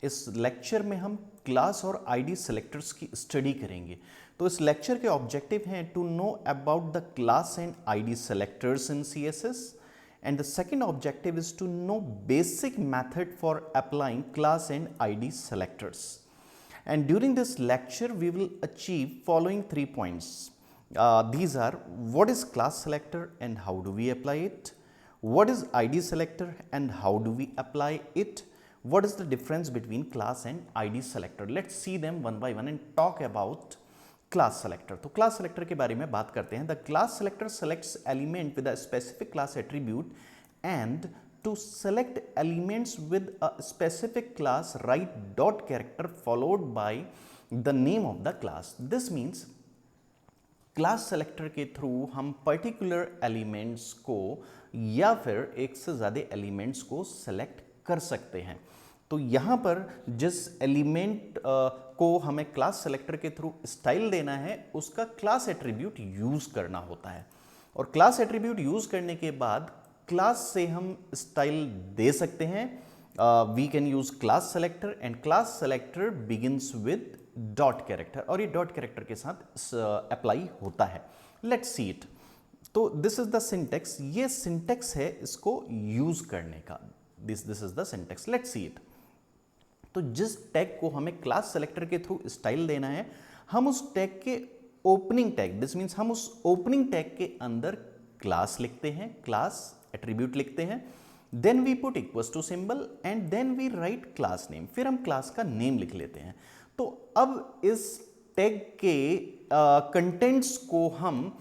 इस लेक्चर में हम क्लास और आईडी सेलेक्टर्स की स्टडी करेंगे। तो इस लेक्चर के ऑब्जेक्टिव हैं to know about the class and ID selectors in CSS, and the second objective is to know basic method for applying class and ID selectors. And during this lecture we will achieve following 3 points. These are: what is class selector and how do we apply it, what is ID selector and how do we apply it, what is the difference between class and ID selector. Let's see them one by one and talk about class selector. तो class selector के बारे में बात करते हैं। The class selector selects element with a specific class attribute and to select elements with a specific class write dot character followed by the name of the class. This means class selector के through हम particular elements को या फिर एक से ज़्यादा elements को select कर सकते हैं। तो यहाँ पर जिस एलिमेंट को हमें क्लास सेलेक्टर के थ्रू स्टाइल देना है उसका क्लास एट्रीब्यूट यूज़ करना होता है, और क्लास एट्रीब्यूट यूज़ करने के बाद क्लास से हम स्टाइल दे सकते हैं। We can use class selector and class selector begins with dot character, और ये डॉट कैरेक्टर के साथ अप्लाई होता है। Let's see it. तो दिस इज द सिंटेक्स, ये सिंटेक्स है इसको यूज़ करने का। This is the syntax. Let's see it. तो जिस टैग को हमें क्लास सेलेक्टर के थ्रू स्टाइल देना है, हम उस टैग के ओपनिंग टैग, दिस मीन्स हम उस ओपनिंग टैग के अंदर क्लास लिखते हैं, क्लास एट्रीब्यूट लिखते हैं, then we put equals to symbol and then we write class name, फिर हम क्लास का नेम लिख लेते हैं। तो अब इस टैग के कंटेंट्स को हम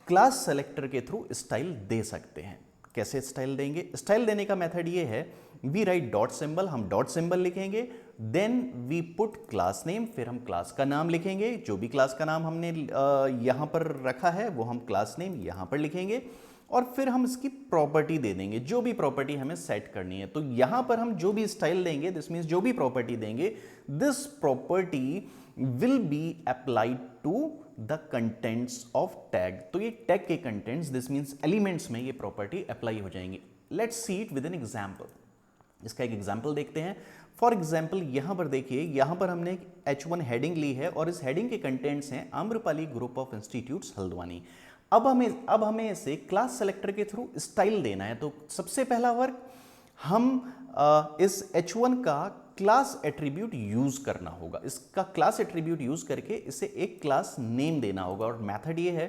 क्लास सेलेक्टर के थ्रू स्टाइल दे सकते हैं। कैसे स्टाइल देंगे? स्टाइल देने का मेथड ये है, वी राइट डॉट सिंबल, हम डॉट सिंबल लिखेंगे, then we put class name, फिर हम क्लास का नाम लिखेंगे, जो भी क्लास का नाम हमने यहाँ पर रखा है वो हम क्लास नेम यहाँ पर लिखेंगे, और फिर हम इसकी प्रॉपर्टी दे देंगे, जो भी प्रॉपर्टी हमें सेट करनी है। तो यहाँ पर हम जो भी स्टाइल देंगे, दिस मीन्स जो भी प्रॉपर्टी देंगे, this property will be applied to the contents of tag. तो ये टैग के कंटेंट्स, दिस मीन्स एलिमेंट्स में ये प्रॉपर्टी अप्लाई हो जाएंगी। Let's see it with an example. इसका एक एग्जाम्पल देखते हैं। फॉर एग्जाम्पल यहां पर देखिए, यहां पर हमने H1 हेडिंग ली है और इस हेडिंग के कंटेंट्स हैं Amrapali group of institutes Haldwani. अब हमें इसे क्लास सेलेक्टर के थ्रू स्टाइल देना है। तो सबसे पहला वर्क, हम इस H1 का क्लास एट्रीब्यूट यूज करना होगा। इसका क्लास एट्रीब्यूट यूज करके इसे एक क्लास नेम देना होगा, और मेथड ये है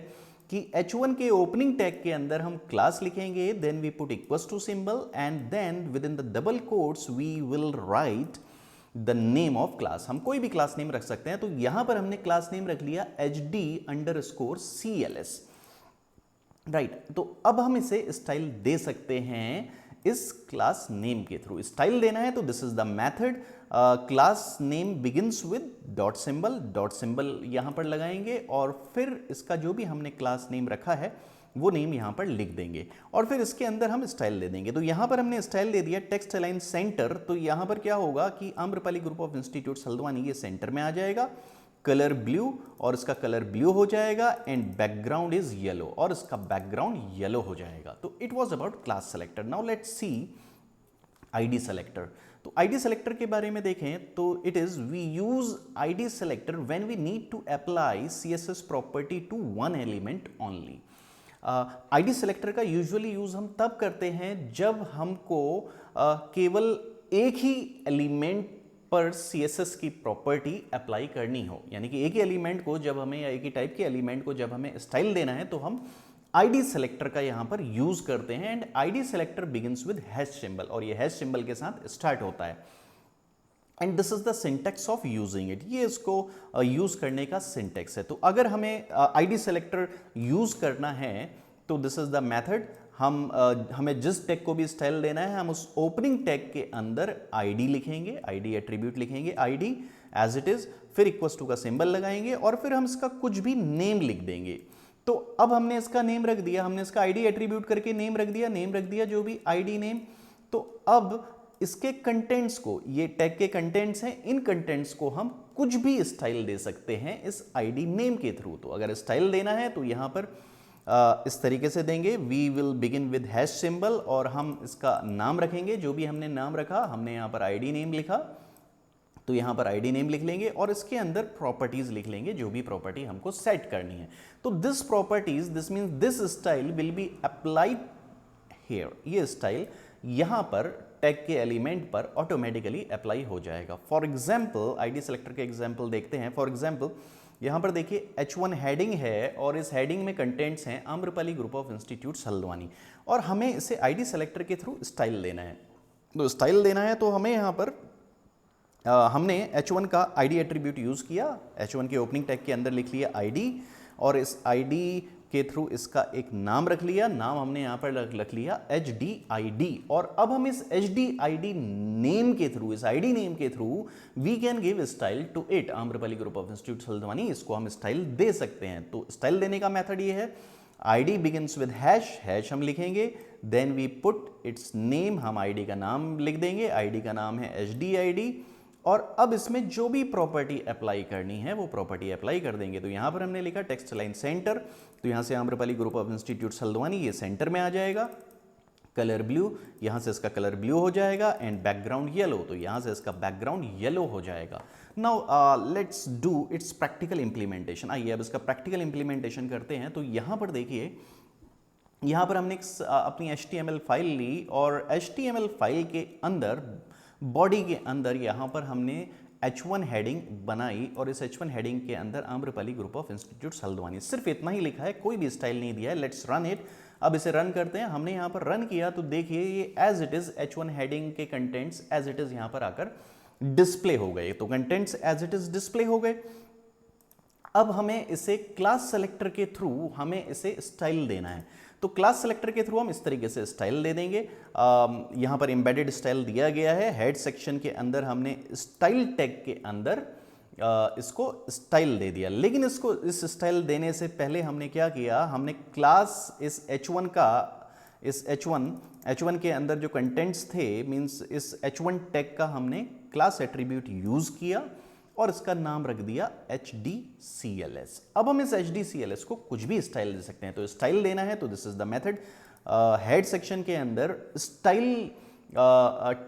कि H1 के ओपनिंग टैग के अंदर हम क्लास लिखेंगे, then we put equals to symbol and then within the double quotes we will write the name of class. हम कोई भी क्लास नेम रख सकते हैं। तो यहां पर हमने क्लास नेम रख लिया HD_CLS, राइट। तो अब हम इसे स्टाइल दे सकते हैं इस क्लास नेम के थ्रू। स्टाइल देना है तो this is the method, class name begins with dot symbol यहां पर लगाएंगे, और फिर इसका जो भी हमने क्लास नेम रखा है वो नेम यहां पर लिख देंगे, और फिर इसके अंदर हम स्टाइल दे देंगे। तो यहां पर हमने स्टाइल दे दिया टेक्स्ट अलाइन सेंटर। तो यहां पर क्या होगा कि Amrapali group of institutes Haldwani ये सेंटर में आ जाएगा, कलर ब्लू, और इसका कलर ब्लू हो जाएगा, एंड बैकग्राउंड इज येलो, और इसका बैकग्राउंड येलो हो जाएगा। तो it was about class selector. Now let's see ID selector. तो आईडी सेलेक्टर के बारे में देखें तो it is, we use ID selector when we need to apply CSS property to one element only. ID selector का usually use हम तब करते हैं जब हमको केवल एक ही एलिमेंट पर CSS की प्रॉपर्टी अप्लाई करनी हो, यानी कि एक ही एलिमेंट को जब हमें, या एक ही टाइप के एलिमेंट को जब हमें स्टाइल देना है, तो हम आईडी सेलेक्टर का यहां पर यूज करते हैं। And ID selector begins with hash symbol, और ये हैश सिंबल के साथ स्टार्ट होता है। And this is the syntax of using it, ये इसको यूज करने का सिंटेक्स है। तो अगर हमें आईडी सेलेक्टर यूज करना है तो दिस इज द मेथड। हमें जिस टैग को भी स्टाइल देना है, हम उस ओपनिंग टैग के अंदर आईडी लिखेंगे, आईडी एट्रीब्यूट लिखेंगे, आईडी एज इट इज, फिर इक्वल्स टू का सिंबल लगाएंगे, और फिर हम इसका कुछ भी नेम लिख देंगे। तो अब हमने इसका नेम रख दिया, हमने इसका आईडी एट्रीब्यूट करके नेम रख दिया जो भी आईडी नेम। तो अब इसके कंटेंट्स को, ये टैग के कंटेंट्स हैं, इन कंटेंट्स को हम कुछ भी स्टाइल दे सकते हैं इस आईडी नेम के थ्रू। तो अगर स्टाइल देना है तो यहां पर इस तरीके से देंगे, we will begin with hash symbol, और हम इसका नाम रखेंगे, जो भी हमने नाम रखा, हमने यहाँ पर आईडी नेम लिखा, तो यहाँ पर आईडी नेम लिख लेंगे और इसके अंदर प्रॉपर्टीज लिख लेंगे, जो भी प्रॉपर्टी हमको सेट करनी है। तो this properties, this means this style will be applied here, ये स्टाइल यहाँ पर टैग के एलिमेंट पर ऑटोमेटिकली अप्लाई हो जाएगा। फॉर एग्जाम्पल आईडी सेलेक्टर के एग्जाम्पल देखते हैं। फॉर एग्जाम्पल यहाँ पर देखिए H1 हेडिंग है और इस हेडिंग में कंटेंट्स हैं Amrapali group of institutes Haldwani, और हमें इसे आईडी सेलेक्टर के थ्रू स्टाइल देना है। तो स्टाइल देना है तो हमें यहाँ पर हमने H1 का आईडी एट्रीब्यूट यूज़ किया, H1 के ओपनिंग टैग के अंदर लिख लिया आईडी, और इस आईडी के थ्रू इसका एक नाम रख लिया, नाम हमने यहाँ पर रख लिया HDID, और अब हम इस HDID नेम के थ्रू, इस आईडी नेम के through we can give style to it, Amrapali group of institutes Haldwani, इसको हम स्टाइल दे सकते हैं। तो स्टाइल देने का मेथड ये है, ID begins with hash, hash हम लिखेंगे, then we put its name, हम आईडी का नाम लिख देंगे, आईडी का नाम है HDID, और अब इसमें जो भी प्रॉपर्टी अप्लाई करनी है वो प्रॉपर्टी अप्लाई कर देंगे। तो यहाँ पर हमने लिखा टेक्स्ट लाइन सेंटर, तो यहाँ से Amrapali group of institutes Haldwani ये सेंटर में आ जाएगा। कलर ब्लू, यहाँ से इसका कलर ब्लू हो जाएगा, एंड बैकग्राउंड येलो, तो यहाँ से इसका बैकग्राउंड येलो हो जाएगा। Now let's do it's practical implementation. आइए अब इसका प्रैक्टिकल इंप्लीमेंटेशन करते हैं। तो यहाँ पर देखिए, यहाँ पर हमने अपनी HTML फाइल ली और HTML फाइल के अंदर, बॉडी के अंदर यहाँ पर हमने H1 हेडिंग बनाई, और इस H1 हेडिंग के अंदर Amrapali group of institutes Haldwani, सिर्फ इतना ही लिखा है, कोई भी स्टाइल नहीं दिया है। Let's run it. अब इसे रन करते हैं। हमने यहाँ पर रन किया तो देखिए ये as it is H1 heading के कंटेंट्स एज इट इज यहाँ पर आकर डिस्प्ले हो गए। तो contents as it is display हो गए। अब हमें इसे क्लास सेलेक्टर के थ्रू हमें इसे स्टाइल देना है। तो क्लास सेलेक्टर के थ्रू हम इस तरीके से स्टाइल दे देंगे। यहाँ पर एम्बेडेड स्टाइल दिया गया है। हेड सेक्शन के अंदर हमने स्टाइल टैग के अंदर इसको स्टाइल दे दिया, लेकिन इसको इस स्टाइल देने से पहले हमने क्या किया, हमने क्लास इस H1 का, इस H1 के अंदर जो कंटेंट्स थे, मीन्स इस H1 टैग का हमने क्लास एट्रीब्यूट यूज किया और इसका नाम रख दिया HDCLS। अब हम इस HDCLS को कुछ भी स्टाइल दे सकते हैं। तो स्टाइल देना है तो this is the method. Head section के अंदर स्टाइल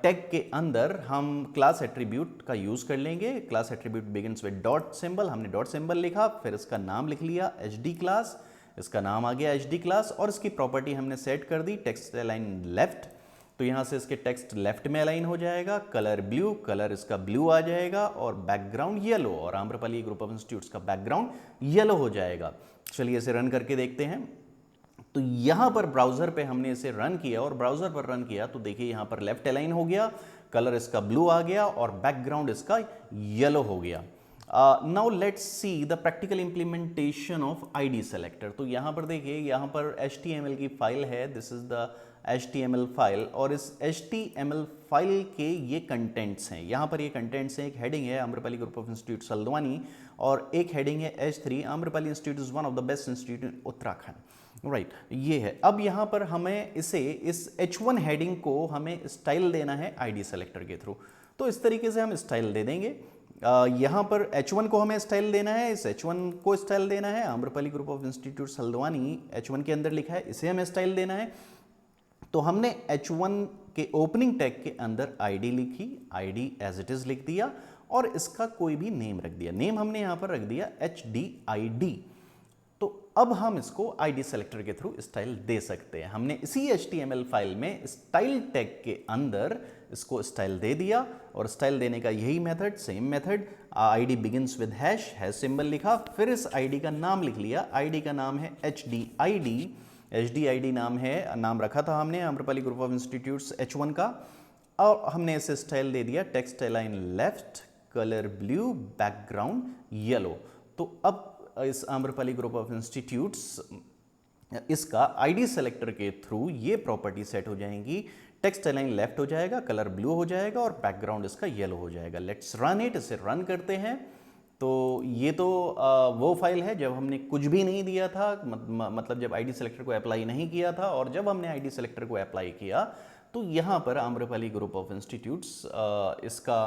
टैग के अंदर हम क्लास एट्रीब्यूट का यूज कर लेंगे। Class attribute begins with dot symbol, हमने डॉट सिंबल लिखा, फिर इसका नाम लिख लिया HD क्लास, इसका नाम आ गया HD क्लास, और इसकी प्रॉपर्टी हमने सेट कर दी टेक्स्ट अलाइन लेफ्ट। तो यहाँ से इसके टेक्स्ट लेफ्ट में अलाइन हो जाएगा। कलर ब्लू, कलर इसका ब्लू आ जाएगा, और बैकग्राउंड येलो, और आम्रपाली ग्रुप ऑफ इंस्टीट्यूट्स का बैकग्राउंड येलो हो जाएगा। चलिए इसे रन करके देखते हैं। तो यहाँ पर ब्राउजर पे हमने इसे रन किया, और ब्राउजर पर रन किया तो देखिए यहाँ पर लेफ्ट अलाइन हो गया, कलर इसका ब्लू आ गया, और बैकग्राउंड इसका येलो हो गया। Now let's see the practical implementation of ID selector. तो यहाँ पर देखिए, यहाँ पर HTML की फाइल है, this is the HTML file, और इस HTML फाइल के ये कंटेंट्स हैं। यहाँ पर ये कंटेंट्स हैं, एक हेडिंग है Amrapali group of institutes Haldwani, और एक हेडिंग है H3 Amrapali institute is one of the best institute in Uttarakhand, right, ये है। अब यहाँ पर हमें इसे, इस H1 हेडिंग को हमें स्टाइल देना है आईडी सेलेक्टर के थ्रू। तो इस तरीके से हम स्टाइल दे देंगे। यहाँ पर H1 को हमें स्टाइल देना है, इस H1 को स्टाइल देना है, Amrapali group of institutes Haldwani H1 के अंदर लिखा है, इसे हमें स्टाइल देना है। तो हमने H1 के ओपनिंग टैग के अंदर आईडी लिखी, आईडी एज इट इज लिख दिया, और इसका कोई भी नेम रख दिया। नेम हमने यहाँ पर रख दिया HDID। तो अब हम इसको आईडी सेलेक्टर के थ्रू स्टाइल दे सकते हैं। हमने इसी HTML फाइल में स्टाइल टैग के अंदर इसको स्टाइल दे दिया, और स्टाइल देने का यही method, same method, ID begins with hash, hash symbol लिखा, फिर इस आईडी का नाम लिख लिया। आईडी का नाम है HDID, HDID नाम है, नाम रखा था हमने Amrapali group of institutes H1 का, और हमने इसे स्टाइल दे दिया text align left, colour blue, background yellow. तो अब इस आम्रपाली ग्रुप ऑफ इंस्टीट्यूट्स, इसका आईडी सेलेक्टर के थ्रू ये प्रॉपर्टी सेट हो जाएंगी, टेक्स्ट अलाइन लेफ्ट हो जाएगा, कलर ब्लू हो जाएगा, और बैकग्राउंड इसका येलो हो जाएगा। लेट्स रन इट, इसे रन करते हैं। तो ये तो वो फाइल है जब हमने कुछ भी नहीं दिया था, मतलब जब आईडी सेलेक्टर को अप्लाई नहीं किया था, और जब हमने आईडी सेलेक्टर को अप्लाई किया तो यहाँ पर आम्रपाली ग्रुप ऑफ इंस्टीट्यूट्स, इसका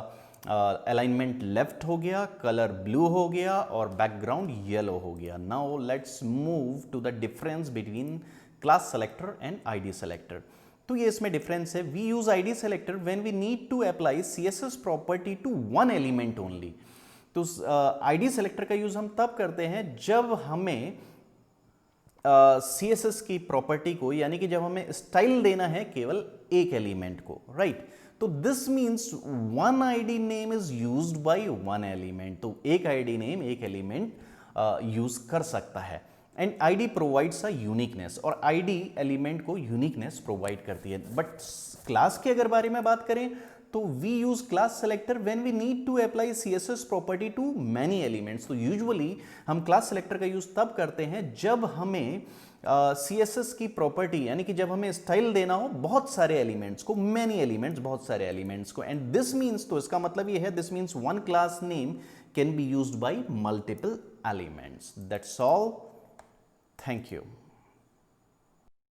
अलाइनमेंट लेफ्ट हो गया, कलर ब्लू हो गया, और बैकग्राउंड येलो हो गया। Now let's move to the difference between class selector and ID selector. तो ये इसमें डिफरेंस है। We use ID selector when we need to apply CSS property to one element only. तो आईडी सेलेक्टर का use हम तब करते हैं जब हमें सीएसएस की प्रॉपर्टी को, यानी कि जब हमें स्टाइल देना है केवल एक एलिमेंट को, राइट। तो this means one ID name is used by one element. तो एक आईडी नेम एक एलिमेंट यूज कर सकता है। And ID provides a uniqueness, और आईडी एलिमेंट को यूनिकनेस प्रोवाइड करती है। बट क्लास के अगर बारे में बात करें तो we use class selector when we need to apply CSS property to many elements. तो यूजुअली हम क्लास सेलेक्टर का यूज तब करते हैं जब हमें सीएसएस की प्रॉपर्टी, यानी कि जब हमें स्टाइल देना हो बहुत सारे एलिमेंट्स को, मैनी एलिमेंट्स, बहुत सारे एलिमेंट्स को। एंड दिस मीन्स, तो इसका मतलब ये है, this means one class name can be used by multiple elements. That's all. Thank you.